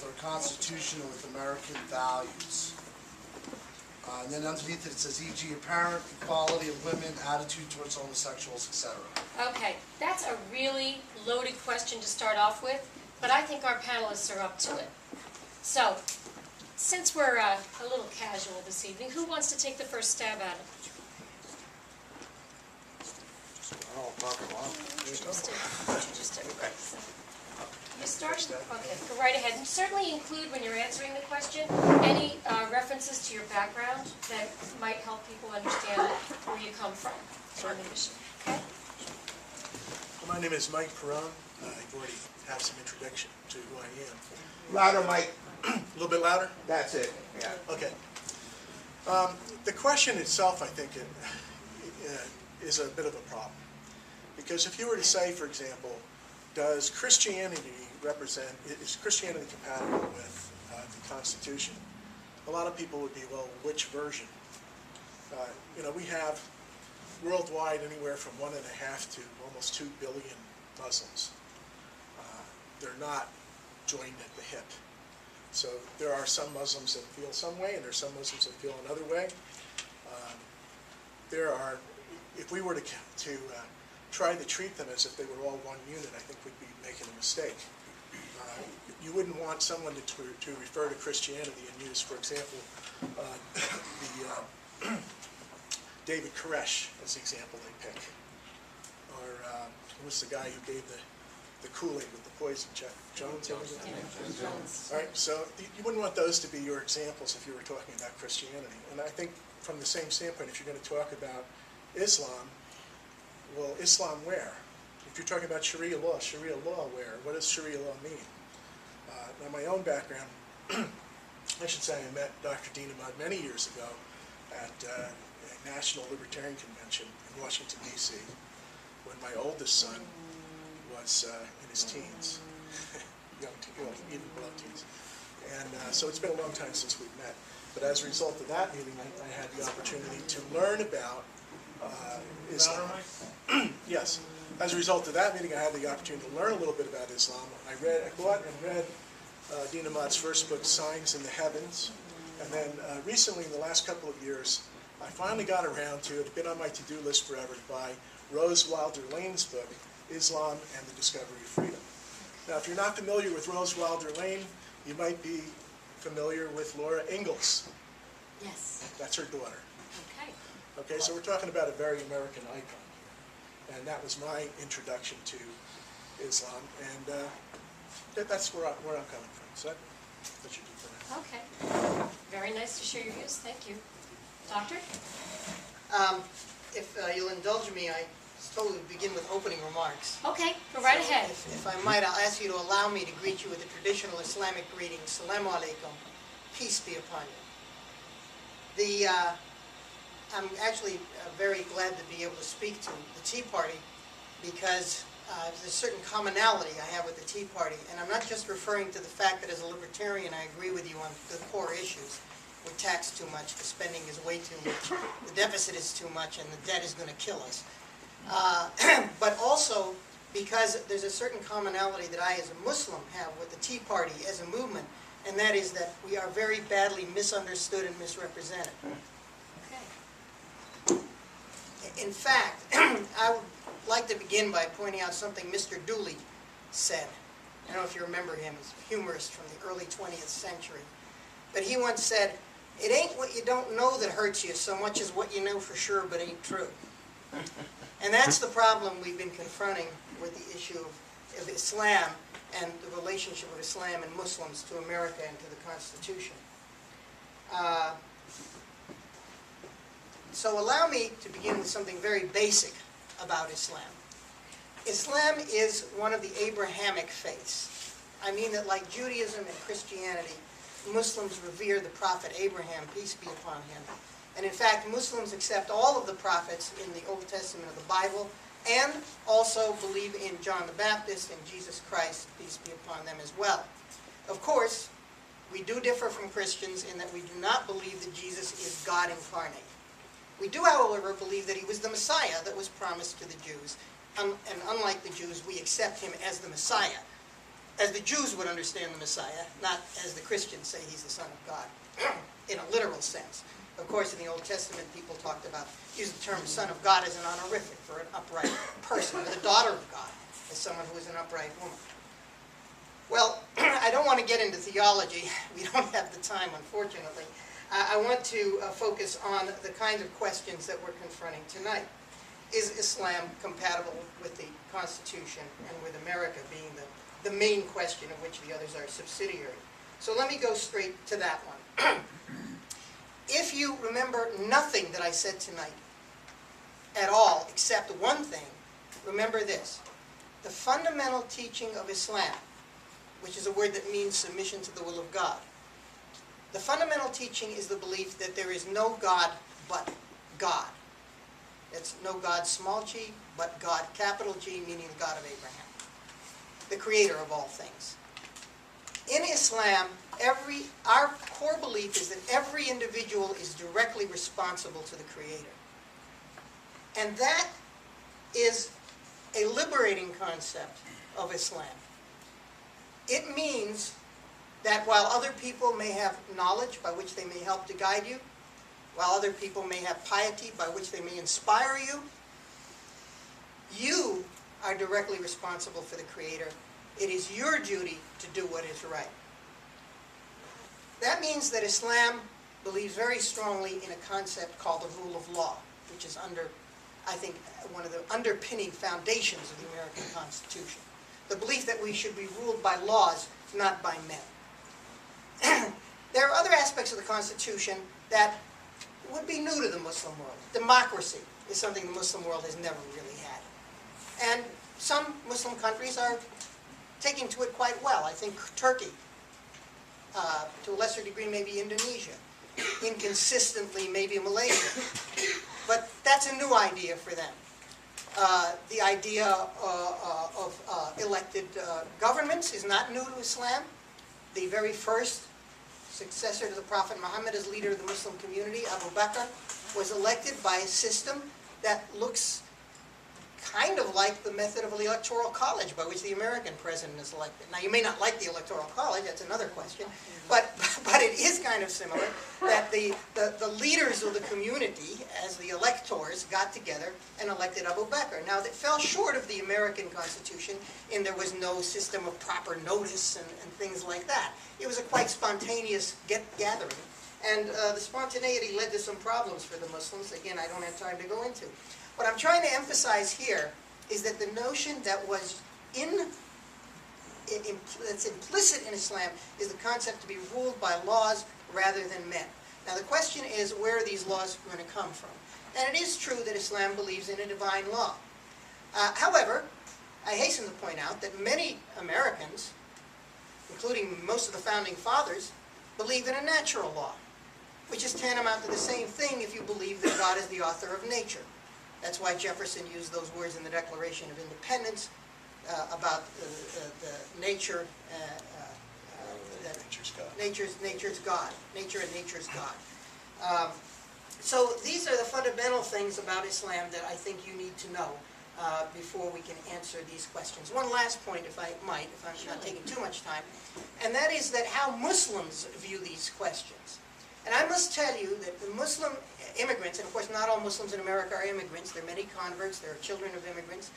with our Constitution and with American values. And then underneath it says, e.g. apparent equality of women, attitude towards homosexuals, etc. Okay, that's a really loaded question to start off with, but I think our panelists are up to it. So, since we're a little casual this evening, who wants to take the first stab at it? I'll talk a lot. Just everybody. So, you start? Okay, go right ahead. And certainly include, when you're answering the question, any references to your background that might help people understand where you come from on the issue. Okay? Well, my name is Mike Perron. I've already had some introduction to who I am. Louder, Mike. A little bit louder? That's it. Yeah. Okay. The question itself, I think, is a bit of a problem. Because if you were to say, for example, does Christianity is Christianity compatible with the Constitution? A lot of people would be, well, which version? We have worldwide anywhere from 1.5 to almost 2 billion Muslims. They're not joined at the hip. So there are some Muslims that feel some way, and there are some Muslims that feel another way. If we were to try to treat them as if they were all one unit, I think we'd be making a mistake. You wouldn't want someone to refer to Christianity and use, for example, David Koresh as the example they pick. Or who was the guy who gave the Kool-Aid with the poison, Jeff Jones? Jones. All right, so you wouldn't want those to be your examples if you were talking about Christianity. And I think from the same standpoint, if you're going to talk about Islam, well, Islam where? If you're talking about Sharia law where? What does Sharia law mean? Now, my own background, I should say I met Dr. Dinamad many years ago at a National Libertarian Convention in Washington, D.C., when my oldest son was in his teens, even below teens. And so it's been a long time since we've met. But as a result of that meeting, I had the opportunity to learn about Islam. Yes. As a result of that meeting, I had the opportunity to learn a little bit about Islam. I bought and read Dinamad's first book, Signs in the Heavens. And then recently, in the last couple of years, I finally got around to, it had been on my to-do list forever, to buy Rose Wilder Lane's book, Islam and the Discovery of Freedom. Now, if you're not familiar with Rose Wilder Lane, you might be familiar with Laura Ingalls. Yes. That's her daughter. Okay. Okay, so we're talking about a very American icon here. And that was my introduction to Islam. And that's where I'm coming from. So that should do for now. Okay. Very nice to share your views. Thank you. Doctor? If you'll indulge me, I totally begin with opening remarks. Okay, go right So ahead. If I might, I'll ask you to allow me to greet you with the traditional Islamic greeting, Salaam alaikum, peace be upon you. I'm actually very glad to be able to speak to the Tea Party because there's a certain commonality I have with the Tea Party, and I'm not just referring to the fact that as a libertarian I agree with you on the core issues. We're taxed too much, the spending is way too much, the deficit is too much, and the debt is going to kill us. But also because there's a certain commonality that I as a Muslim have with the Tea Party as a movement, and that is that we are very badly misunderstood and misrepresented. Okay. In fact, I would like to begin by pointing out something Mr. Dooley said. I don't know if you remember him, he's a humorist from the early 20th century. But he once said, "It ain't what you don't know that hurts you so much as what you know for sure but ain't true." And that's the problem we've been confronting with the issue of Islam and the relationship of Islam and Muslims to America and to the Constitution. So allow me to begin with something very basic about Islam. Islam is one of the Abrahamic faiths. I mean that like Judaism and Christianity, Muslims revere the prophet Abraham, peace be upon him. And in fact, Muslims accept all of the prophets in the Old Testament of the Bible and also believe in John the Baptist and Jesus Christ, peace be upon them as well. Of course, we do differ from Christians in that we do not believe that Jesus is God incarnate. We do, however, believe that he was the Messiah that was promised to the Jews. And unlike the Jews, we accept him as the Messiah. as the Jews would understand the Messiah, not as the Christians say he's the Son of God, in a literal sense. Of course, in the Old Testament, people talked about, used the term Son of God as an honorific for an upright person, or the daughter of God as someone who is an upright woman. Well, I don't want to get into theology. We don't have the time, unfortunately. I want to focus on the kinds of questions that we're confronting tonight. Is Islam compatible with the Constitution and with America being the main question of which the others are subsidiary? So let me go straight to that one. If you remember nothing that I said tonight at all, except one thing, remember this. The fundamental teaching of Islam, which is a word that means submission to the will of God, the fundamental teaching is the belief that there is no God but God. It's no God small g, but God capital G, meaning the God of Abraham, the creator of all things. In Islam, our core belief is that every individual is directly responsible to the Creator. And that is a liberating concept of Islam. It means that while other people may have knowledge by which they may help to guide you, while other people may have piety by which they may inspire you, you are directly responsible for the Creator. It is your duty to do what is right. That means that Islam believes very strongly in a concept called the rule of law, which is I think, one of the underpinning foundations of the American Constitution. The belief that we should be ruled by laws, not by men. There are other aspects of the Constitution that would be new to the Muslim world. Democracy is something the Muslim world has never really had. And some Muslim countries are taking to it quite well. I think Turkey, to a lesser degree maybe Indonesia, inconsistently maybe Malaysia. But that's a new idea for them. The idea of elected governments is not new to Islam. The very first successor to the Prophet Muhammad as leader of the Muslim community, Abu Bakr, was elected by a system that looks kind of like the method of the Electoral College by which the American president is elected. Now, you may not like the Electoral College, that's another question, but it is kind of similar, that the leaders of the community, as the electors, got together and elected Abu Bakr. Now, that fell short of the American Constitution in there was no system of proper notice and things like that. It was a quite spontaneous gathering, and the spontaneity led to some problems for the Muslims. Again, I don't have time to go into. What I'm trying to emphasize here is that the notion that was that's implicit in Islam is the concept to be ruled by laws rather than men. Now the question is, where are these laws going to come from? And it is true that Islam believes in a divine law. However, I hasten to point out that many Americans, including most of the founding fathers, believe in a natural law, which is tantamount to the same thing if you believe that God is the author of nature. That's why Jefferson used those words in the Declaration of Independence about the nature. Nature's God. Nature's God. Nature and nature's God. So these are the fundamental things about Islam that I think you need to know before we can answer these questions. One last point, if I might, if I'm not taking too much time, and that is that how Muslims view these questions. And I must tell you that the Muslim immigrants, and of course not all Muslims in America are immigrants, there are many converts, there are children of immigrants,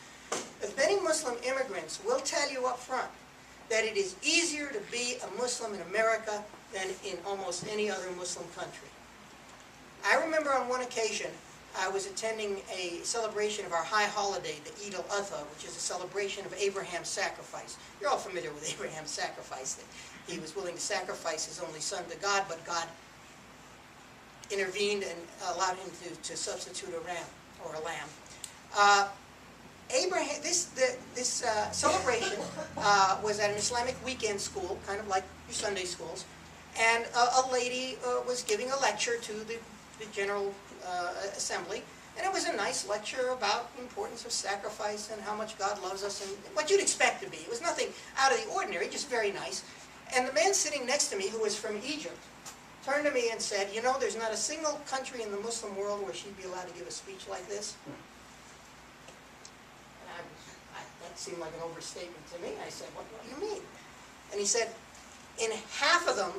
but many Muslim immigrants will tell you up front that it is easier to be a Muslim in America than in almost any other Muslim country. I remember on one occasion I was attending a celebration of our high holiday, the Eid al-Adha, which is a celebration of Abraham's sacrifice. You're all familiar with Abraham's sacrifice, that he was willing to sacrifice his only son to God, but God intervened and allowed him to substitute a ram or a lamb. This celebration was at an Islamic weekend school, kind of like your Sunday schools, and a lady was giving a lecture to the General Assembly, and it was a nice lecture about the importance of sacrifice and how much God loves us and what you'd expect to be. It was nothing out of the ordinary, just very nice. And the man sitting next to me, who was from Egypt, turned to me and said, you know, there's not a single country in the Muslim world where she'd be allowed to give a speech like this. And that seemed like an overstatement to me. I said, what do you mean? And he said, in half of them,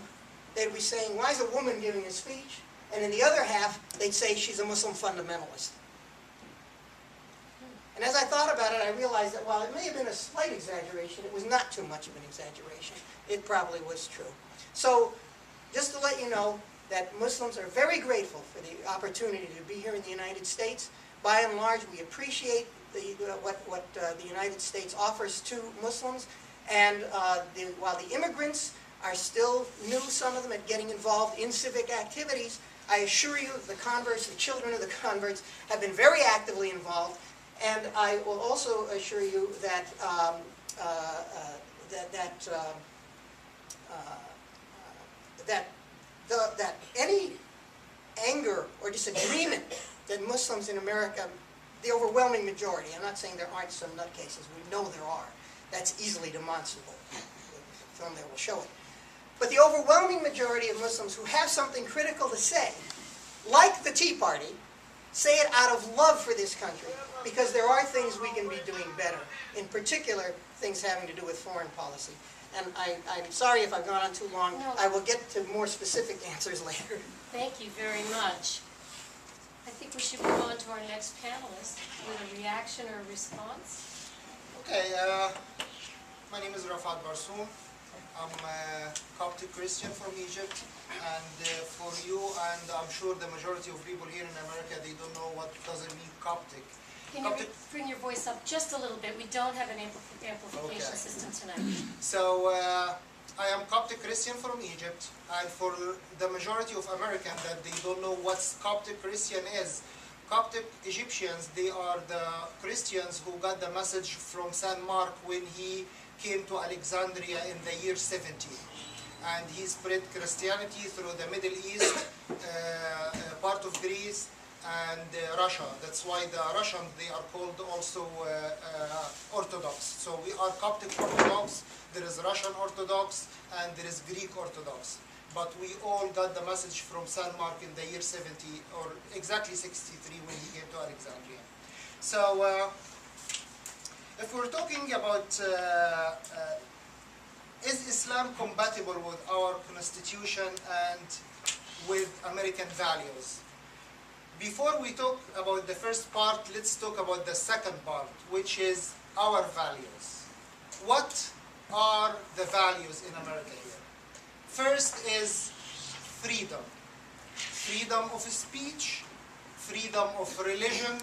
they'd be saying, why is a woman giving a speech? And in the other half, they'd say she's a Muslim fundamentalist. And as I thought about it, I realized that while it may have been a slight exaggeration, it was not too much of an exaggeration. It probably was true. So, just to let you know that Muslims are very grateful for the opportunity to be here in the United States. By and large, we appreciate what the United States offers to Muslims. And while the immigrants are still new, some of them, at getting involved in civic activities, I assure you the converts, the children of the converts, have been very actively involved. And I will also assure you that that any anger or disagreement that Muslims in America, the overwhelming majority, I'm not saying there aren't some nutcases, we know there are, that's easily demonstrable, the film there will show it. But the overwhelming majority of Muslims who have something critical to say, like the Tea Party, say it out of love for this country, because there are things we can be doing better, in particular things having to do with foreign policy. And I'm sorry if I've gone on too long. No. I will get to more specific answers later. Thank you very much. I think we should move on to our next panelist with a reaction or a response. Okay, my name is Rafat Barsoum. I'm a Coptic Christian from Egypt, and for you, and I'm sure the majority of people here in America, they don't know what does it mean Coptic. Can you bring your voice up just a little bit? We don't have an amplification Okay. system tonight. So, I am Coptic Christian from Egypt, and for the majority of Americans that they don't know what Coptic Christian is, Coptic Egyptians, they are the Christians who got the message from Saint Mark when he came to Alexandria in the year 70. And he spread Christianity through the Middle East, part of Greece, and Russia. That's why the Russians, they are called also Orthodox. So we are Coptic Orthodox, there is Russian Orthodox, and there is Greek Orthodox. But we all got the message from Saint Mark in the year 70, or exactly 63 when he came to Alexandria. So if we're talking about is Islam compatible with our constitution and with American values? Before we talk about the first part, let's talk about the second part, which is our values. What are the values in America here? First is freedom. Freedom of speech, freedom of religion,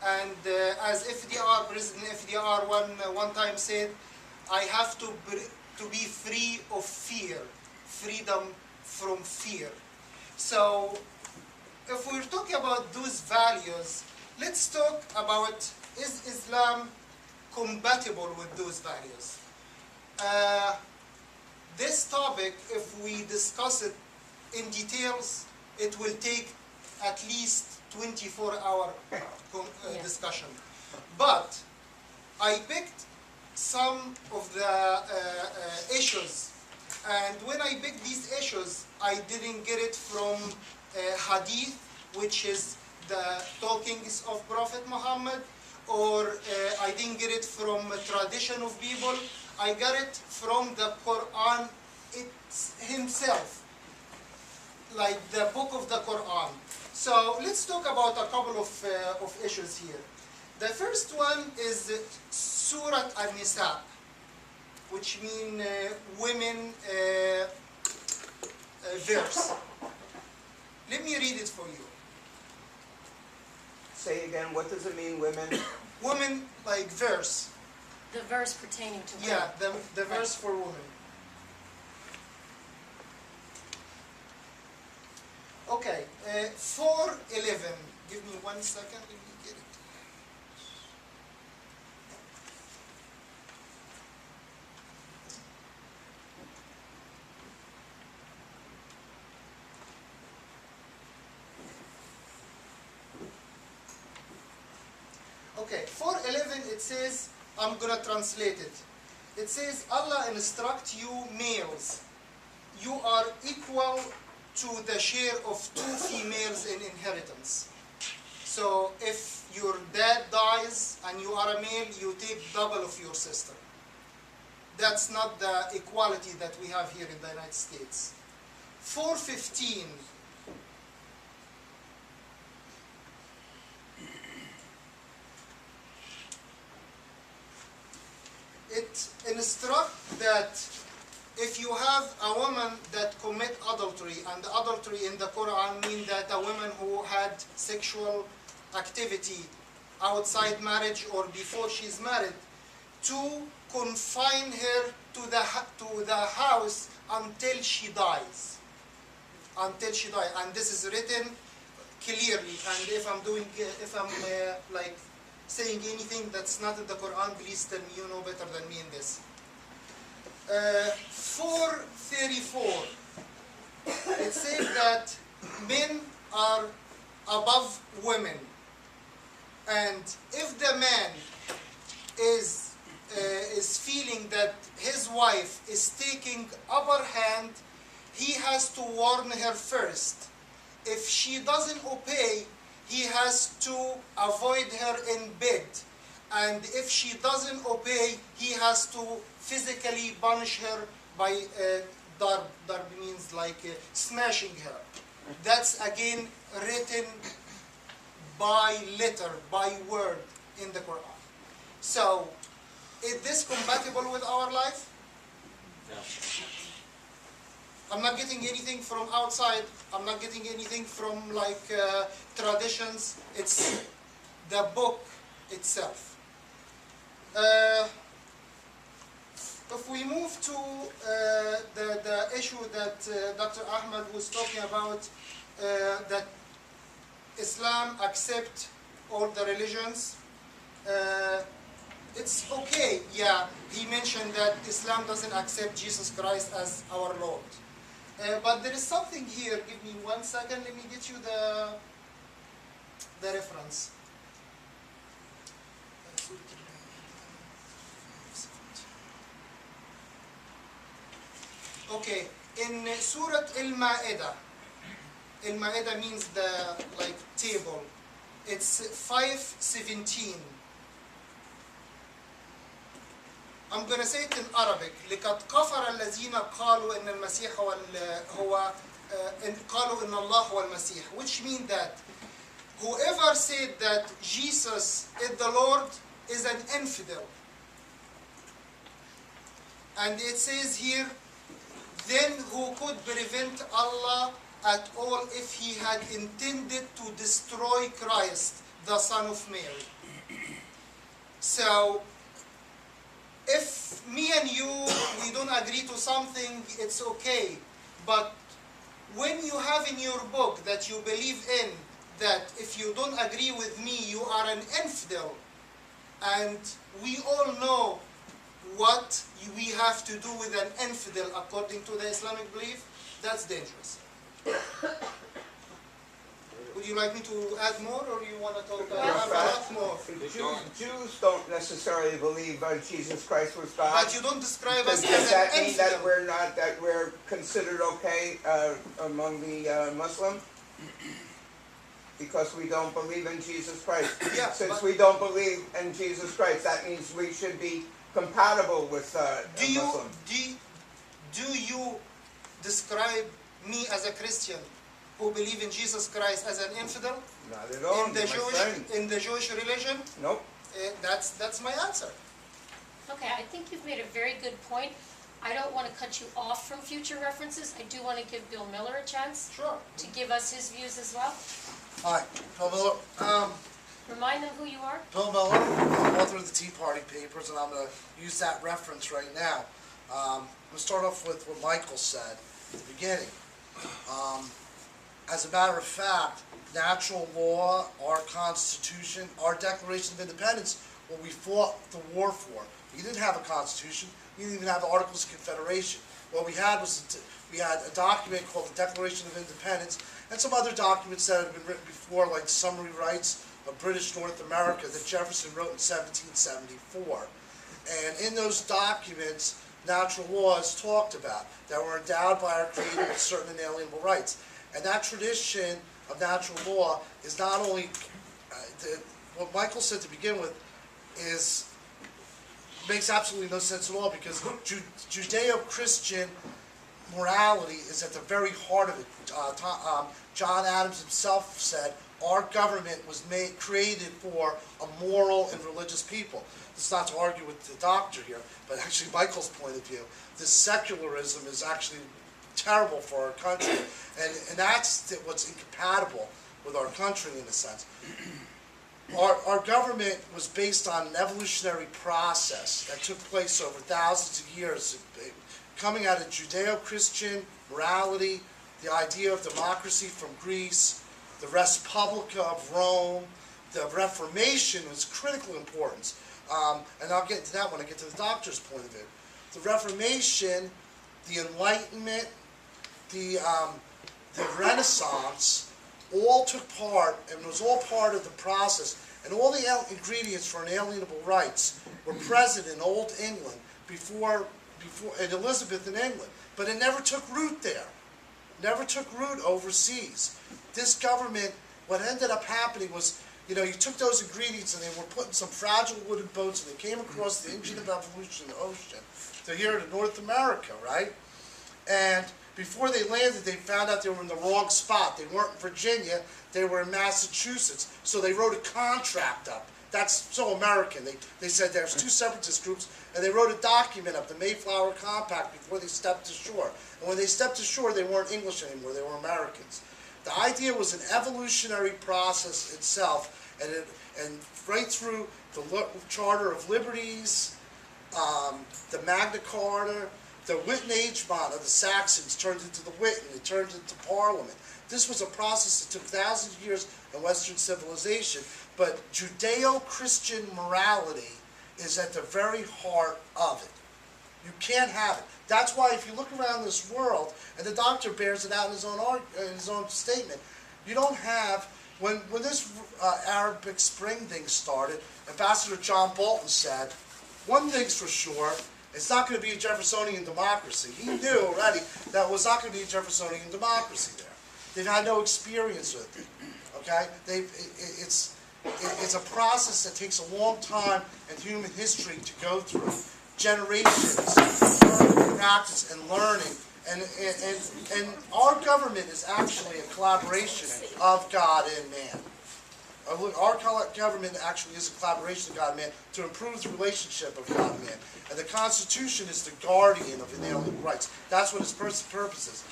and as FDR, President FDR one time said, I have to be free of fear, freedom from fear. So, if we're talking about those values, let's talk about, is Islam compatible with those values? This topic, if we discuss it in details, it will take at least 24-hour discussion. But I picked some of the issues, and when I picked these issues, I didn't get it from hadith, which is the talkings of Prophet Muhammad, or I didn't get it from a tradition of people. I got it from the Quran himself, like the book of the Quran. So let's talk about a couple of issues here. The first one is Surah An-Nisa, which means women verse. Let me read it for you. Say again, what does it mean, women? Women, like verse. The verse pertaining to women. Yeah, the verse for women. Okay, 4:11. Give me 1 second, let me get it. Okay, 4:11 it says, I'm gonna translate it. It says, Allah instruct you males, you are equal to the share of 2 females in inheritance. So if your dad dies and you are a male, you take double of your sister. that's not the equality that we have here in the United States. 415. It instructs that if you have a woman that commit adultery, and adultery in the Quran means that a woman who had sexual activity outside marriage or before she's married, to confine her to the house until she dies. Until she dies. And this is written clearly. And if I'm like saying anything that's not in the Quran, please tell me, you know better than me in this. 434. It says that men are above women. And if the man is feeling that his wife is taking upper hand, he has to warn her first. If she doesn't obey, he has to avoid her in bed. And if she doesn't obey, he has to physically punish her by darb. Darb means like smashing her. That's again written by letter, by word in the Quran. So, is this compatible with our life? No. I'm not getting anything from outside. I'm not getting anything from like traditions. It's the book itself. If we move to the issue that Dr. Ahmed was talking about, that Islam accepts all the religions, it's okay. Yeah, he mentioned that Islam doesn't accept Jesus Christ as our Lord. But there is something here. Give me 1 second. Let me get you the reference. Okay, in Surah Al-Ma'idah, Al-Ma'idah means the like table. It's 5:17. I'm going to say it in Arabic. لقد كفر الذين قالوا إن المسيح قالوا إن الله هو المسيح, which means that whoever said that Jesus is the Lord is an infidel. And it says here, then who could prevent Allah at all if he had intended to destroy Christ, the Son of Mary? So, if me and you, we don't agree to something, it's okay. But when you have in your book that you believe in, that if you don't agree with me, you are an infidel, and we all know what we have to do with an infidel according to the Islamic belief, that's dangerous. Would you like me to add more, or you want to talk about a lot more? Jews don't necessarily believe Jesus Christ was God. But you don't describe us Does as that an mean infidel. that we're considered okay among the Muslim? Because we don't believe in Jesus Christ. Yeah, Since but we don't believe in Jesus Christ, that means we should be compatible with a Muslim. Do you describe me as a Christian who believe in Jesus Christ as an infidel? Not at all. In the Jewish religion? Nope. That's my answer. Okay, I think you've made a very good point. I don't want to cut you off from future references. I do want to give Bill Miller a chance Sure. to give us his views as well. Hi, Bill Miller. Remind them who you are. Bill Miller, I'm author of the Tea Party Papers, and I'm going to use that reference right now. I'm going to start off with what Michael said at the beginning. As a matter of fact, natural law, our Constitution, our Declaration of Independence, what we fought the war for. We didn't have a Constitution. We didn't even have the Articles of Confederation. What we had was we had a document called the Declaration of Independence and some other documents that had been written before, like the Summary Rights of British North America that Jefferson wrote in 1774. And in those documents, natural law is talked about, that we're endowed by our Creator with certain inalienable rights. And that tradition of natural law is not only, what Michael said to begin with, is makes absolutely no sense at all, because Judeo-Christian morality is at the very heart of it. John Adams himself said, our government was created for a moral and religious people. It's not to argue with the doctor here, but actually Michael's point of view, this secularism is actually terrible for our country, and that's what's incompatible with our country in a sense. Our government was based on an evolutionary process that took place over thousands of years, coming out of Judeo-Christian morality, the idea of democracy from Greece, the Res Publica of Rome. The Reformation was critically important. And I'll get to that when I get to the doctor's point of view. The Reformation, the Enlightenment, the Renaissance, all took part and was all part of the process. And all the ingredients for inalienable rights were present in Old England before in Elizabeth in England. But it never took root there. Never took root overseas. This government, what ended up happening was, you took those ingredients and they were put in some fragile wooden boats and they came across the engine of evolution, the ocean, to here to North America, right? And before they landed, they found out they were in the wrong spot. They weren't in Virginia, they were in Massachusetts. So they wrote a contract up. That's so American. They said there's two separatist groups, and they wrote a document up, the Mayflower Compact, before they stepped ashore. And when they stepped ashore, they weren't English anymore, they were Americans. The idea was an evolutionary process itself, and right through the Charter of Liberties, the Magna Carta, the Wittenagement of the Saxons turned into the Witten, it turned into Parliament. This was a process that took thousands of years in Western civilization, but Judeo-Christian morality is at the very heart of it. You can't have it. That's why if you look around this world, and the doctor bears it out in his own statement, you don't have, when this Arabic Spring thing started, Ambassador John Bolton said, one thing's for sure, it's not going to be a Jeffersonian democracy. He knew already that it was not going to be a Jeffersonian democracy there. They've had no experience with it. Okay? It's a process that takes a long time in human history to go through. Generations of practice and learning. And our government is actually a collaboration of God and man. Our government actually is a collaboration of God and man to improve the relationship of God and man. And the Constitution is the guardian of inalienable rights. That's what its purpose is.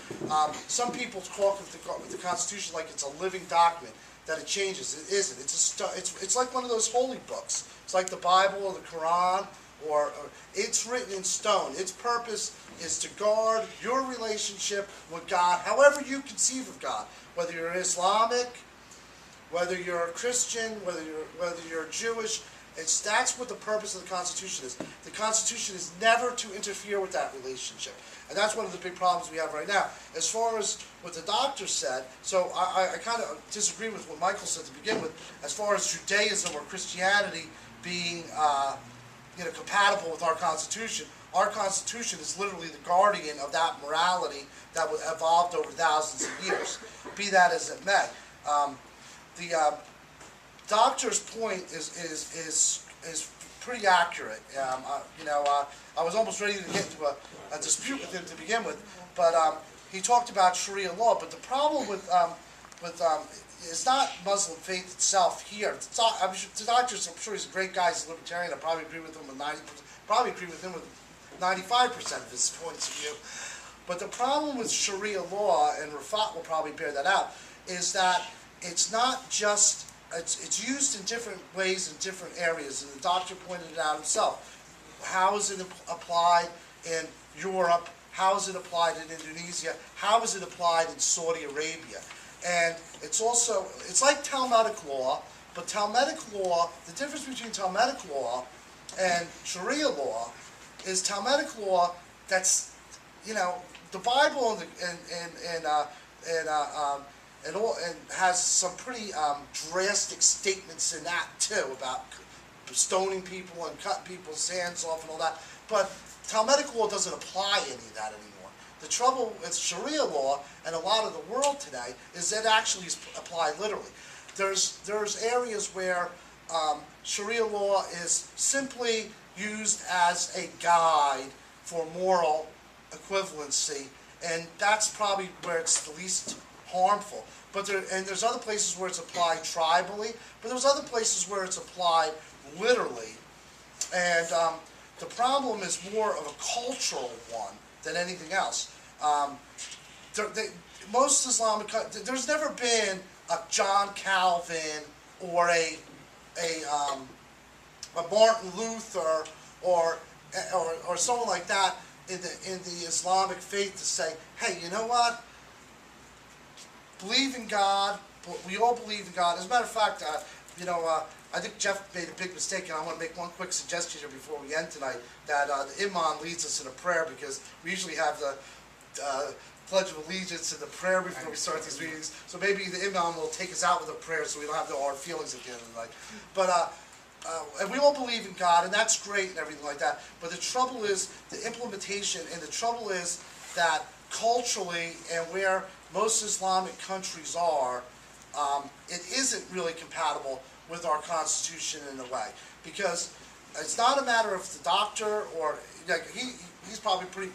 Some people talk of the Constitution like it's a living document, that it changes. It isn't. It's like one of those holy books. It's like the Bible or the Quran, or it's written in stone. Its purpose is to guard your relationship with God, however you conceive of God, whether you're Islamic, whether you're a Christian, whether you're Jewish. That's what the purpose of the Constitution is. The Constitution is never to interfere with that relationship. And that's one of the big problems we have right now. As far as what the doctor said, so I kind of disagree with what Michael said to begin with, as far as Judaism or Christianity being compatible with our Constitution. Our Constitution is literally the guardian of that morality that evolved over thousands of years, be that as it may. The doctor's point is pretty accurate. I was almost ready to get into a dispute with him to begin with, but he talked about Sharia law. But the problem with it's not Muslim faith itself here. The doctor's, I'm sure he's a great guy. He's a libertarian. I probably agree with him with 90%. Probably agree with him with 95% of his points of view. But the problem with Sharia law, and Rafat will probably bear that out, is that it's not just, it's used in different ways in different areas, and the doctor pointed it out himself. How is it applied in Europe? How is it applied in Indonesia? How is it applied in Saudi Arabia? And it's like Talmudic law, but Talmudic law, the difference between Talmudic law and Sharia law is Talmudic law that's, the Bible and has some pretty drastic statements in that too, about stoning people and cutting people's hands off and all that. But Talmudic law doesn't apply any of that anymore. The trouble with Sharia law and a lot of the world today is that it actually is applied literally. There's areas where Sharia law is simply used as a guide for moral equivalency, and that's probably where it's the least harmful. But there's other places where it's applied tribally, but there's other places where it's applied literally. And the problem is more of a cultural one than anything else. Most Islamic countries, there's never been a John Calvin or a Martin Luther or someone like that in the Islamic faith to say, hey, you know what? Believe in God. We all believe in God. As a matter of fact, I think Jeff made a big mistake, and I want to make one quick suggestion here before we end tonight, that the Imam leads us in a prayer, because we usually have the Pledge of Allegiance and the prayer before we start these meetings. So maybe the Imam will take us out with a prayer so we don't have no hard feelings at the end of the night. But and we all believe in God, and that's great and everything like that. But the trouble is the implementation, and the trouble is that culturally and where most Islamic countries are, it isn't really compatible with our Constitution in a way. Because it's not a matter of the doctor, or like he's probably pretty.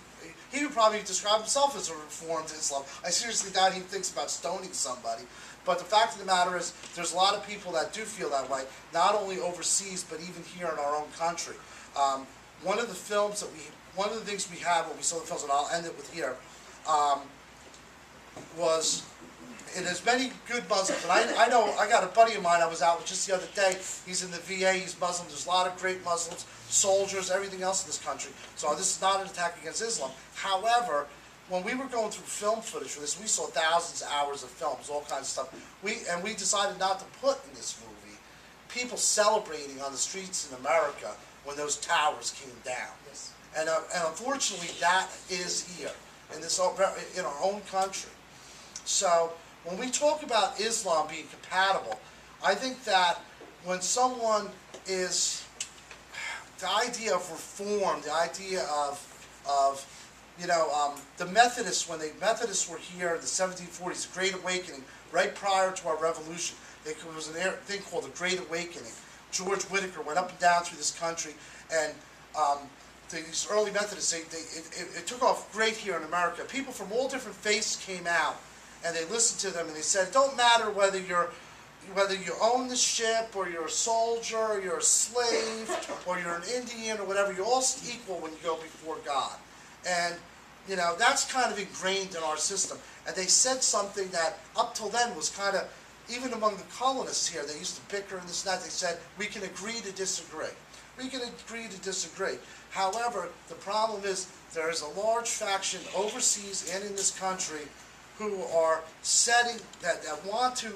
He would probably describe himself as a reformed Islam. I seriously doubt he thinks about stoning somebody. But the fact of the matter is, there's a lot of people that do feel that way, not only overseas, but even here in our own country. One of the things we had when we saw the films, and I'll end it with here, was in as many good Muslims, and I know, I got a buddy of mine I was out with just the other day. He's in the VA, he's Muslim. There's a lot of great Muslims, soldiers, everything else in this country. So this is not an attack against Islam. However, when we were going through film footage for this, we saw thousands of hours of films, all kinds of stuff. We decided not to put in this movie people celebrating on the streets in America when those towers came down. Yes. And unfortunately, that is here in our own country. So when we talk about Islam being compatible, I think that when someone is, the idea of reform, the idea of the Methodists, when the Methodists were here in the 1740s, the Great Awakening, right prior to our revolution, there was a thing called the Great Awakening. George Whittaker went up and down through this country, and these early Methodists, it took off great here in America. People from all different faiths came out, and they listened to them, and they said, it don't matter whether you own the ship, or you're a soldier, or you're a slave, or you're an Indian, or whatever, you're all equal when you go before God. And, that's kind of ingrained in our system. And they said something that up till then was kind of, even among the colonists here, they used to bicker and this and that. They said, we can agree to disagree. We can agree to disagree. However, the problem is there is a large faction overseas and in this country who are that want to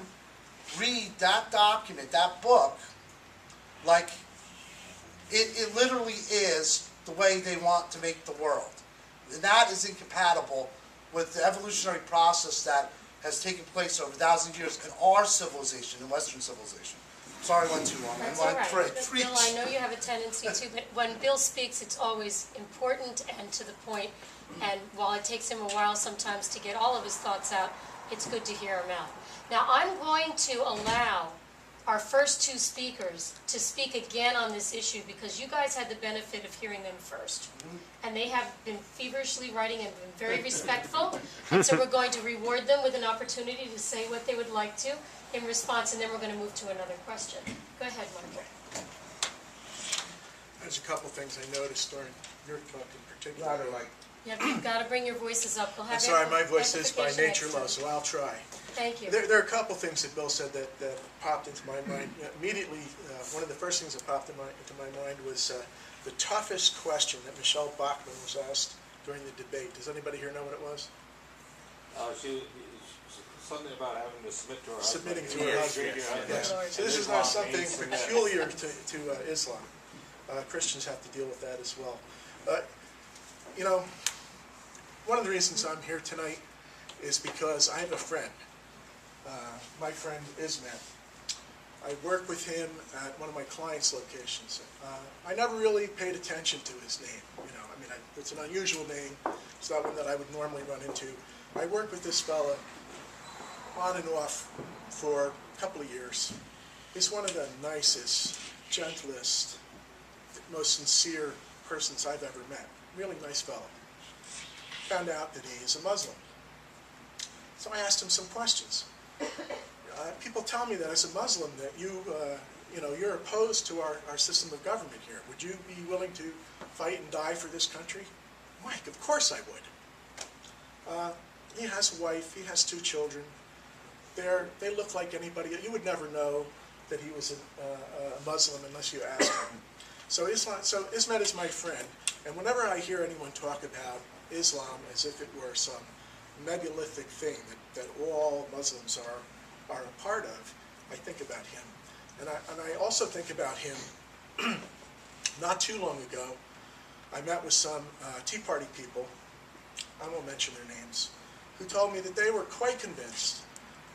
read that document, that book, like it literally is the way they want to make the world. And that is incompatible with the evolutionary process that has taken place over thousands of years in our civilization, in Western civilization. Sorry I went too long. That's all right. Bill, I know you have a tendency to, but when Bill speaks, it's always important and to the point. And while it takes him a while sometimes to get all of his thoughts out, it's good to hear him out. Now, I'm going to allow our first two speakers to speak again on this issue, because you guys had the benefit of hearing them first. And they have been feverishly writing and been very respectful. And so we're going to reward them with an opportunity to say what they would like to in response, and then we're going to move to another question. Go ahead, Michael. There's a couple things I noticed during your talk in particular. You've got to bring your voices up. We'll have I'm sorry, my voice is by amplification nature next low, time. so I'll try. Thank you. There are a couple things that Bill said that popped into my mind. Immediately, one of the first things that popped into my mind was the toughest question that Michelle Bachmann was asked during the debate. Does anybody here know what it was? Something about having to submit to her Submitting to husband. her husband. Yes. So this is not something peculiar to Islam. Christians have to deal with that as well. One of the reasons I'm here tonight is because I have a friend. My friend Ismail. I work with him at one of my clients' locations. I never really paid attention to his name. It's an unusual name. It's not one that I would normally run into. I worked with this fella on and off for a couple of years. He's one of the nicest, gentlest, most sincere persons I've ever met. Really nice fellow. Found out that he is a Muslim. So I asked him some questions. People tell me that as a Muslim that you're opposed to our system of government here. Would you be willing to fight and die for this country? Mike, of course I would. He has a wife, he has 2 children. They look like anybody. You would never know that he was a Muslim unless you asked him. So Ismet is my friend, and whenever I hear anyone talk about Islam as if it were some megalithic thing that all Muslims are a part of, I think about him. And I also think about him, not too long ago, I met with some Tea Party people, I won't mention their names, who told me that they were quite convinced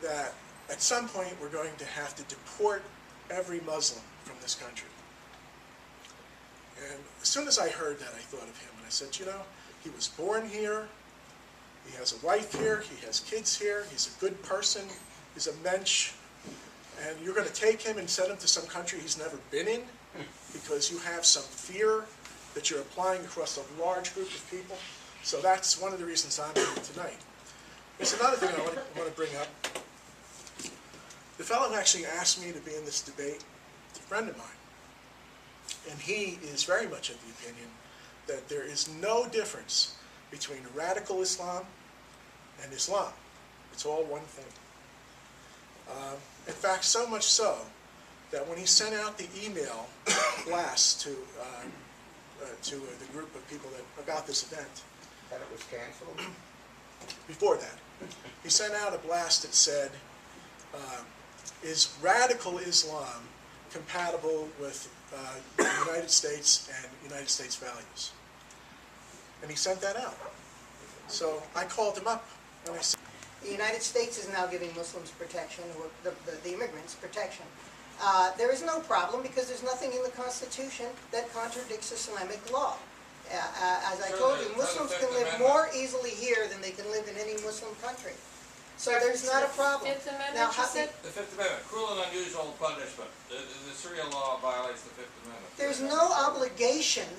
that at some point we're going to have to deport every Muslim from this country. And as soon as I heard that, I thought of him, and I said, he was born here, he has a wife here, he has kids here, he's a good person, he's a mensch, and you're going to take him and send him to some country he's never been in because you have some fear that you're applying across a large group of people. So that's one of the reasons I'm here tonight. There's another thing I want to bring up. The fellow who actually asked me to be in this debate is a friend of mine. And he is very much of the opinion that there is no difference between radical Islam and Islam. It's all one thing. In fact, so much so that when he sent out the email blast to the group of people about this event, That it was canceled? before that, he sent out a blast that said, is radical Islam compatible with the United States and United States values? And he sent that out. So I called him up and I said, The United States is now giving Muslims protection, or the immigrants protection. There is no problem because there's nothing in the Constitution that contradicts Islamic law. As I told you, Muslims can live more easily here than they can live in any Muslim country. So there's not a problem. Fifth Amendment, Now, you said? The Fifth Amendment, cruel and unusual punishment. The Sharia law violates the Fifth Amendment. there's no obligation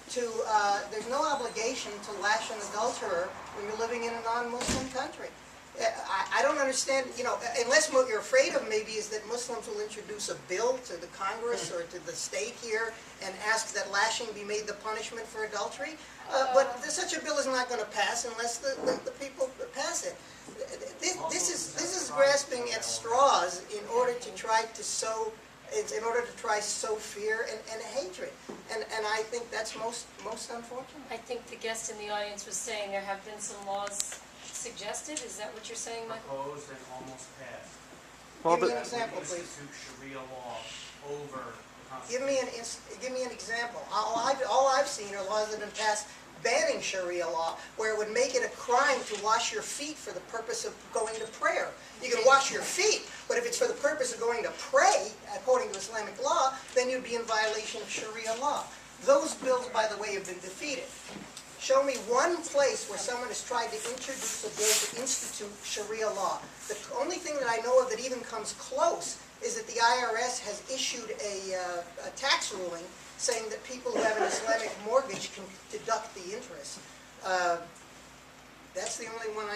to lash an adulterer when you're living in a non-Muslim country. I don't understand, unless what you're afraid of maybe is that Muslims will introduce a bill to the Congress or to the state here and ask that lashing be made the punishment for adultery. But such a bill is not going to pass unless the people pass it. This is grasping at straws in order to try to sow fear and hatred. And I think that's most unfortunate. I think the guest in the audience was saying there have been some laws suggested. Is that what you're saying, Michael? Proposed and almost passed. Give me an example, please. Institute Sharia law over the Give Constitution. me an example. All I've seen are laws that have been passed banning Sharia law, where it would make it a crime to wash your feet for the purpose of going to prayer. You can wash your feet, but if it's for the purpose of going to pray, according to Islamic law, then you'd be in violation of Sharia law. Those bills, by the way, have been defeated. Show me one place where someone has tried to introduce a bill to institute Sharia law. The only thing that I know of that even comes close is that the IRS has issued a tax ruling saying that people who have an Islamic mortgage can deduct the interest. That's the only one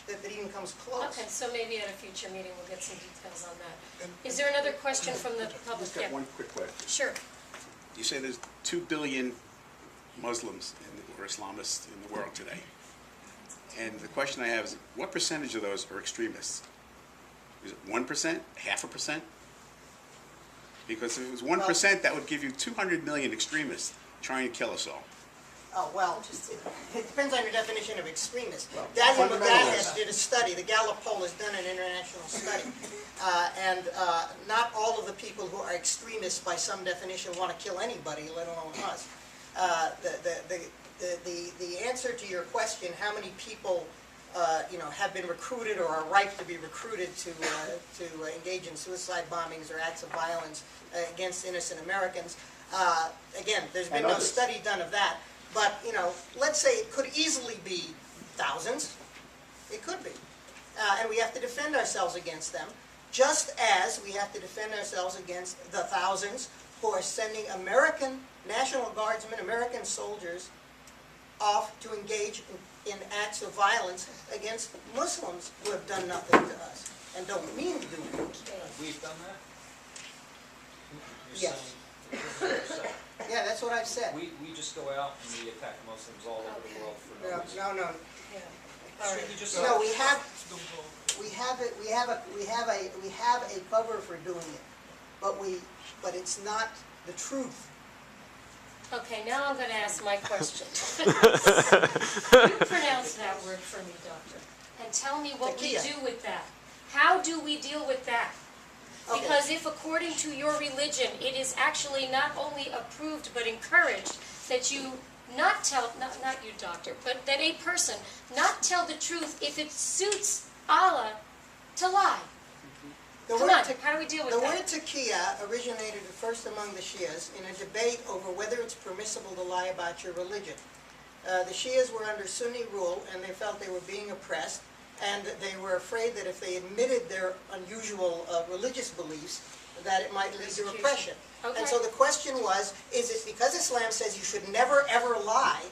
that even comes close. Okay, so maybe at a future meeting we'll get some details on that. Is there another question from the public? Just got one quick question. Sure. You say there's 2 billion Muslims or Islamists in the world today. And the question I have is, what percentage of those are extremists? Is it 1%? Half a percent? Because if it was 1%, that would give you 200 million extremists trying to kill us all. Oh, well, it depends on your definition of extremist. Daniel McGrath did a study, the Gallup poll has done an international study, and not all of the people who are extremists by some definition want to kill anybody, let alone us. The answer to your question, how many people have been recruited or are ripe to be recruited to engage in suicide bombings or acts of violence against innocent Americans, again, there's been no study done of that. But, let's say it could easily be thousands. It could be. And we have to defend ourselves against them, just as we have to defend ourselves against the thousands who are sending American National Guardsmen, American soldiers, off to engage in acts of violence against Muslims who have done nothing to us and don't mean to do anything. We've done that? Yes. Yeah, that's what I've said. We just go out and we attack Muslims all over the world for no reason. No. Strictly just No, we have a cover for doing it, but it's not the truth. Okay, now I'm going to ask my question. You pronounce that word for me, doctor, and tell me what we Takia. do with that. How do we deal with that? Okay. Because if according to your religion, it is actually not only approved but encouraged that you not tell, not you doctor, but that a person not tell the truth if it suits Allah to lie. Come on, how do we deal with The that? word taqiya originated first among the Shias in a debate over whether it's permissible to lie about your religion. The Shias were under Sunni rule and they felt they were being oppressed, and they were afraid that if they admitted their unusual religious beliefs, that it might lead to repression. Okay. And so the question was, is it because Islam says you should never ever lie?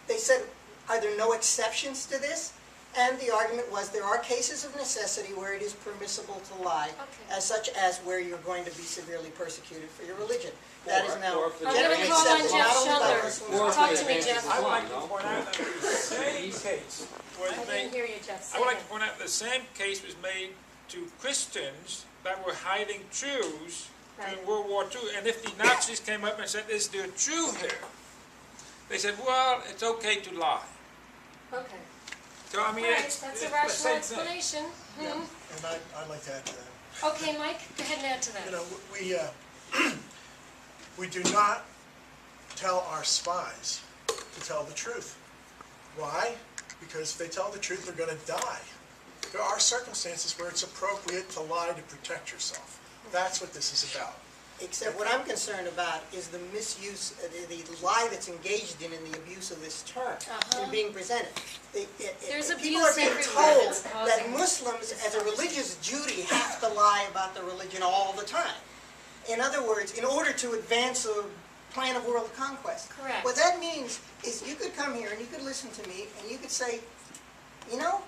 They said, are there no exceptions to this? And the argument was there are cases of necessity where it is permissible to lie, Okay. as such as where you're going to be severely persecuted for your religion. That is now or if it's- I'm going to generally call on accepted, Jeff not only by Schulter. Muslims. Talk to me, Jeff. I would like to point out that the same case was I made, didn't hear you, Jeff. I would like to point out the same case was made to Christians that were hiding Jews during Right. World War II. And if the Nazis came up and said, is there a Jew here? They said, well, it's okay to lie. Okay. So, I All mean, right, it's that's a the rational same thing. explanation. Hmm. And I'd like to add to that. Okay, Mike, go ahead and add to that. You know, we do not tell our spies to tell the truth. Why? Because if they tell the truth, they're going to die. There are circumstances where it's appropriate to lie to protect yourself. That's what this is about. Except what I'm concerned about is the misuse, the lie that's engaged in the abuse of this term in being presented. There's People abuse are being everywhere told that's that causing- Muslims, as a religious duty, have to lie about the religion all the time. In other words, in order to advance a plan of world conquest. Correct. What that means is you could come here and you could listen to me and you could say, you know,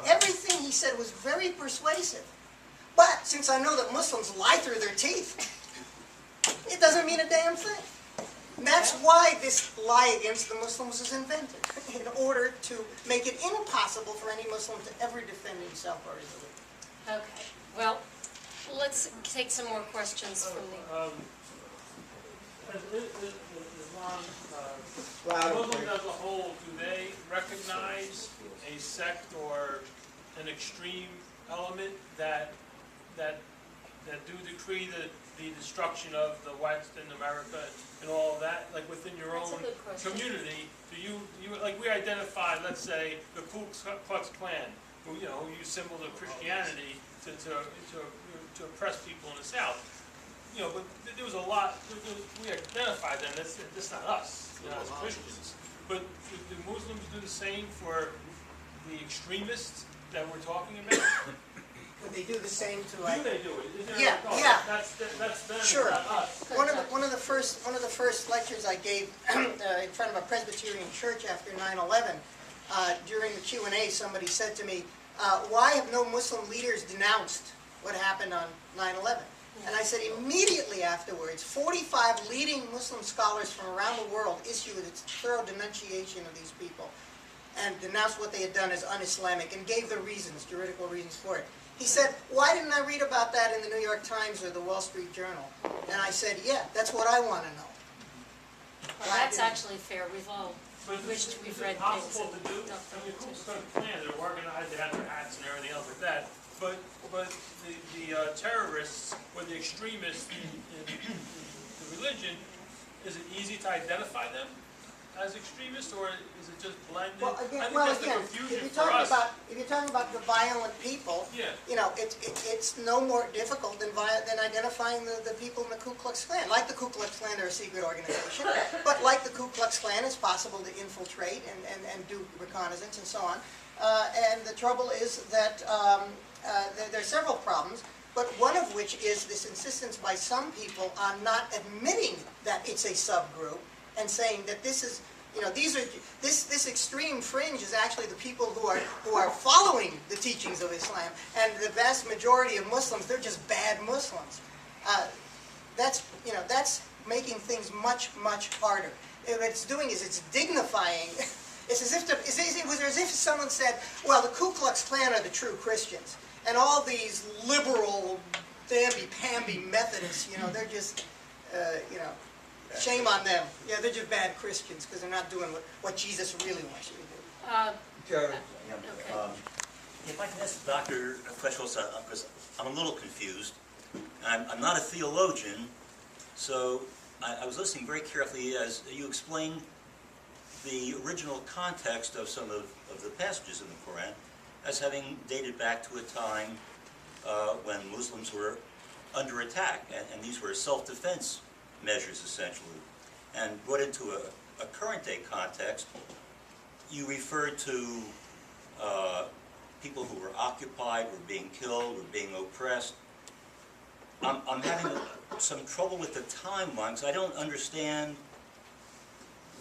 everything he said was very persuasive. But since I know that Muslims lie through their teeth, it doesn't mean a damn thing. And that's why this lie against the Muslims was invented, in order to make it impossible for any Muslim to ever defend himself or his religion. Okay, well, let's take some more questions from the... Islam, Loud and Muslims clear. as a whole, do they recognize a sect or an extreme element that do decree the destruction of the West and America and all of that, like within your That's a own good question. community? Do you like we identify, let's say, the Ku Klux Klan, who use symbols of Christianity to oppress people in the South. But there was a lot. We identified them. That's not us, as Christians. But do Muslims do the same for the extremists that we're talking about? Would they do the same to Do they do it? Is there Yeah, a, yeah. That's them, Sure. not us. One of the first lectures I gave in front of a Presbyterian church after 9/11, during the Q&A, somebody said to me, "Why have no Muslim leaders denounced what happened on 9/11?" And I said immediately afterwards, 45 leading Muslim scholars from around the world issued a thorough denunciation of these people and denounced what they had done as un-Islamic and gave the reasons, juridical reasons for it. He said, "Why didn't I read about that in the New York Times or the Wall Street Journal?" And I said, "Yeah, that's what I want to know." Well, that's actually fair. We've all But wished is we've it read possible things. to do? that I don't mean, fit Ku into- Klux Klan, they're organized, they have their hats and everything else like that. But the terrorists or the extremists in the religion, is it easy to identify them as extremists, or is it just blended? Well, I again, think well, that's again, the if confusion you're for talking us. about the violent people, Yeah. it's no more difficult than identifying the people in the Ku Klux Klan. Like the Ku Klux Klan, they're a secret organization, but like the Ku Klux Klan, it's possible to infiltrate and do reconnaissance and so on. And the trouble is that there are several problems. but one of which is this insistence by some people on not admitting that it's a subgroup and saying that this is, you know, this extreme fringe is actually the people who are following the teachings of Islam, and the vast majority of Muslims, they're just bad Muslims. That's making things much, much harder. What it's doing is it's dignifying. It's as if it was as if someone said, well, the Ku Klux Klan are the true Christians, and all these liberal, namby-pamby Methodists, you know, they're just, shame on them. Yeah, they're just bad Christians because they're not doing what Jesus really wants you to do. Jerry. If I can ask the doctor a question, because I'm a little confused. I'm not a theologian, so I was listening very carefully as you explained the original context of some of the passages in the Quran as having dated back to a time when Muslims were under attack, and these were self-defense measures essentially. And brought into a current-day context, you referred to people who were occupied, were being killed, were being oppressed. I'm having some trouble with the timeline because I don't understand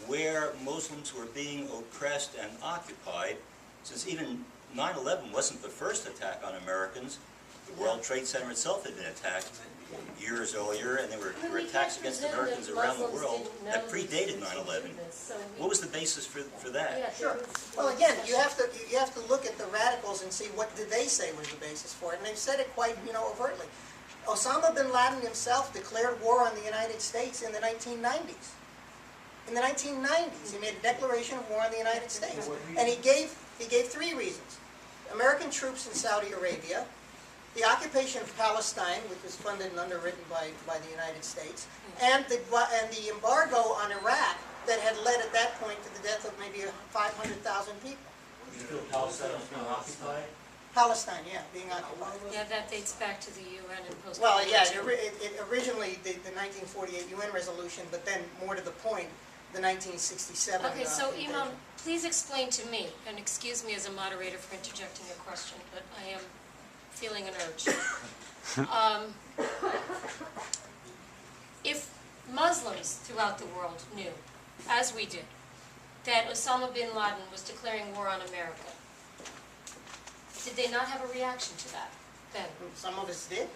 where Muslims were being oppressed and occupied, since even 9/11 wasn't the first attack on Americans. The World Trade Center itself had been attacked years earlier, and there were attacks against Americans around the world that predated 9/11. What was the basis for that? Yeah, sure. Well, again, you have to look at the radicals and see what did they say was the basis for it, and they've said it quite, overtly. Osama bin Laden himself declared war on the United States in the 1990s. In the 1990s, he made a declaration of war on the United States, and he gave 3 reasons: American troops in Saudi Arabia, the occupation of Palestine, which was funded and underwritten by the United States, and the embargo on Iraq that had led at that point to the death of maybe 500,000 people. You feel Palestine was being occupied? Palestine, yeah, being occupied. Yeah, that dates back to the UN and post. Well, yeah, it originally the 1948 UN resolution, but then more to the point, the 1967. Okay, so invasion. Imam, please explain to me, and excuse me as a moderator for interjecting a question, but I am feeling an urge. If Muslims throughout the world knew, as we did, that Osama bin Laden was declaring war on America, did they not have a reaction to that then? Some of us did.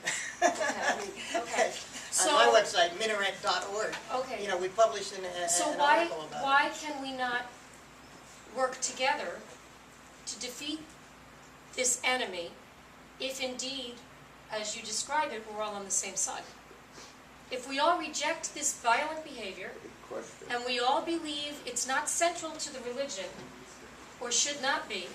Okay. On my website, minaret.org, Okay. we published an So article about it. why can we not work together to defeat this enemy if indeed, as you describe it, we're all on the same side? If we all reject this violent behavior, and we all believe it's not central to the religion, or should not be,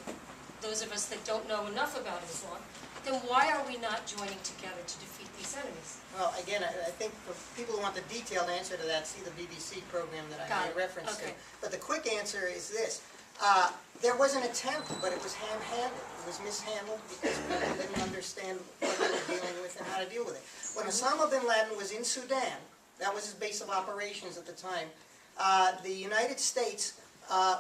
those of us that don't know enough about Islam, then why are we not joining together to defeat these enemies? Well, again, I think for people who want the detailed answer to that, see the BBC program that I made reference to. But the quick answer is this. There was an attempt, but it was ham-handed. It was mishandled because people didn't understand what they were dealing with and how to deal with it. When Osama bin Laden was in Sudan, that was his base of operations at the time, the United States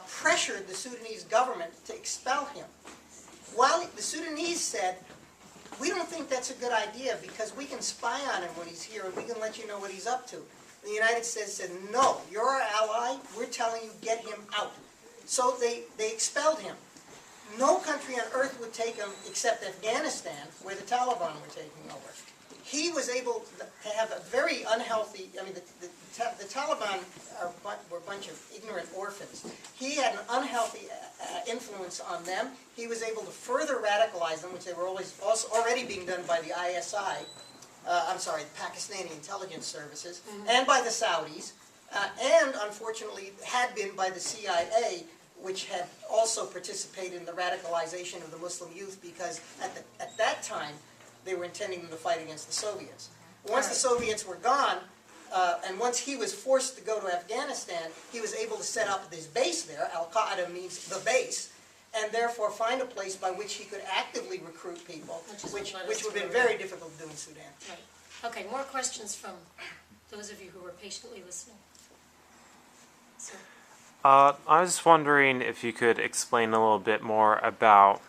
pressured the Sudanese government to expel him. While the Sudanese said, we don't think that's a good idea because we can spy on him when he's here and we can let you know what he's up to. The United States said, no, you're our ally, we're telling you get him out. So they expelled him. No country on earth would take him except Afghanistan, where the Taliban were taking over. He was able to have a very unhealthy, the Taliban were a bunch of ignorant orphans. He had an unhealthy influence on them. He was able to further radicalize them, which they were already being done by the ISI, the Pakistani intelligence services, and by the Saudis, and unfortunately had been by the CIA, which had also participated in the radicalization of the Muslim youth because at that time they were intending to fight against the Soviets. Once the Soviets were gone, and once he was forced to go to Afghanistan, he was able to set up this base there. Al-Qaeda means the base, and therefore find a place by which he could actively recruit people, which would have been very difficult to do in Sudan. Right. Okay, more questions from those of you who were patiently listening. So. I was wondering if you could explain a little bit more about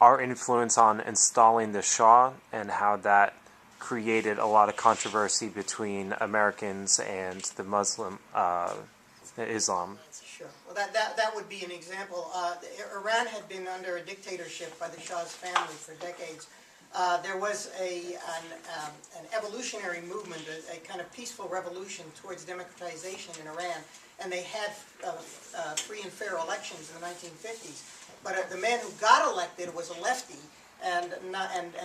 our influence on installing the Shah and how that created a lot of controversy between Americans and the Muslim Islam. Sure. Well, that would be an example. Iran had been under a dictatorship by the Shah's family for decades. There was an evolutionary movement, a kind of peaceful revolution towards democratization in Iran, and they had free and fair elections in the 1950s. But the man who got elected was a lefty and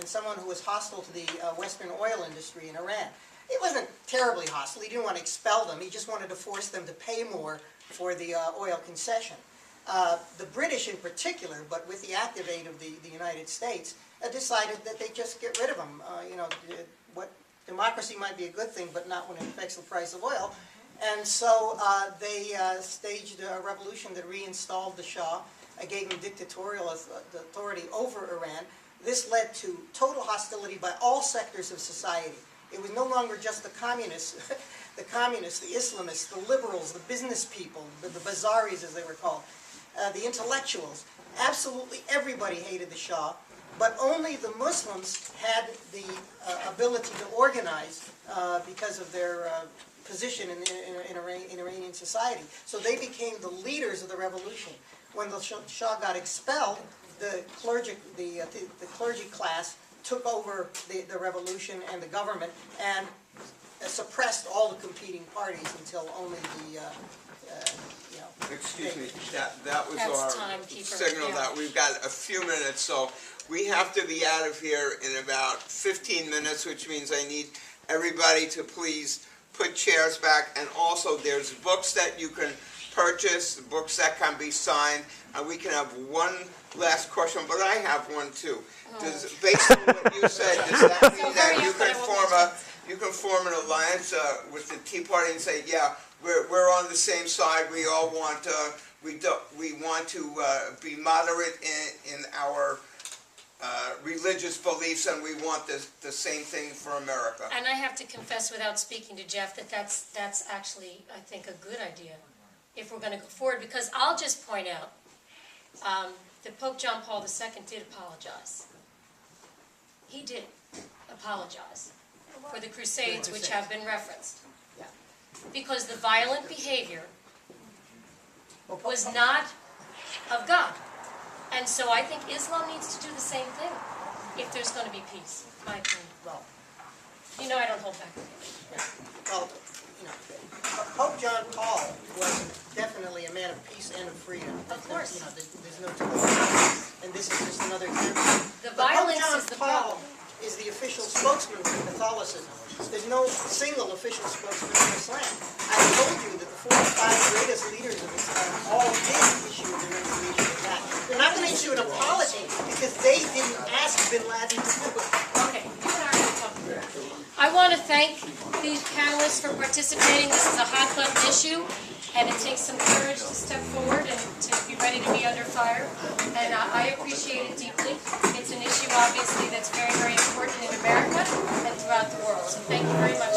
someone who was hostile to the Western oil industry in Iran. He wasn't terribly hostile. He didn't want to expel them. He just wanted to force them to pay more for the oil concession. The British in particular, but with the active aid of the United States, decided that they'd just get rid of them. What democracy might be a good thing, but not when it affects the price of oil. And so they staged a revolution that reinstalled the Shah, gave him dictatorial authority over Iran. This led to total hostility by all sectors of society. It was no longer just the communists, the Islamists, the liberals, the business people, the Bazaris as they were called, the intellectuals. Absolutely everybody hated the Shah, but only the Muslims had the ability to organize because of their position in Iranian society. So they became the leaders of the revolution. When the Shah got expelled, the clergy class took over the revolution and the government and suppressed all the competing parties until only the Excuse me, that was That's our timekeeper, signal yeah. that we've got a few minutes, so we have to be out of here in about 15 minutes, which means I need everybody to please put chairs back, and also there's books that you can purchase, books that can be signed, and we can have one last question, but I have one too. Based on what you said, does that mean that you can form an alliance with the Tea Party and say, yeah, we're on the same side. We all want we want to be moderate in our religious beliefs, and we want the same thing for America. And I have to confess, without speaking to Jeff, that that's actually, I think, a good idea if we're going to go forward. Because I'll just point out that Pope John Paul II did apologize. He did apologize for the Crusades, which have been referenced. Yeah. Because the violent behavior was not of God. And so I think Islam needs to do the same thing if there's going to be peace, in my opinion. Well, I don't hold back. yeah. Well, Pope John Paul was definitely a man of peace and of freedom. Of course. There's no two ways. And this is just another example. The But violence Pope John is the Paul problem. is the official spokesman for Catholicism. There's no single official spokesman for Islam. I told you that the 45 greatest leaders of Islam all did issue a denunciation of that. They're not going to issue an apology because they didn't ask Bin Laden to do it. Okay, you and I are going to talk about it. I want to thank these panelists for participating. This is a hot button issue, and it takes some courage to step forward and to be ready to be under fire. And I appreciate it deeply. It's an issue, obviously, that's very, very important in America and throughout the world. So thank you very much.